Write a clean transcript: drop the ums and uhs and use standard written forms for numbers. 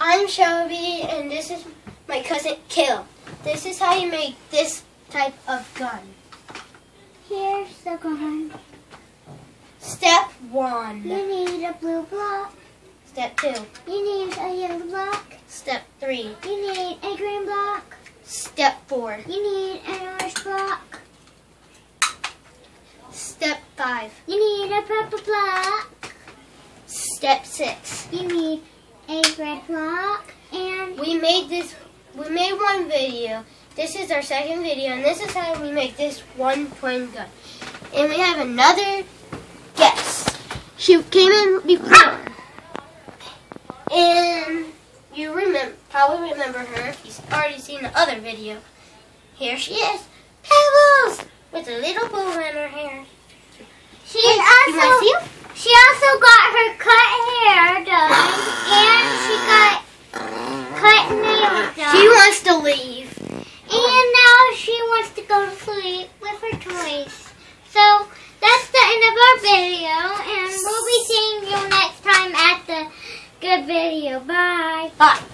I'm Shelby, and this is my cousin Kill. This is how you make this type of gun. Here's the gun. Step 1. You need a blue block. Step 2. You need a yellow block. Step 3. You need a green block. Step 4. You need an orange block. Step 5. You need a purple block. Step 6. You need a red block. And We made one video. This is our second video, and this is how we make this one-point gun. And we have another guest. She came in before. And you probably remember her if you've already seen the other video. Here she is, Pebbles, with a little bow in her hair. she You want to see her? also got her cut hair done, and she got cut nails done. She wants to leave. And now she wants to go to sleep with her toys. So that's the end of our video, and we'll be seeing you next time at the good video. Bye. Bye.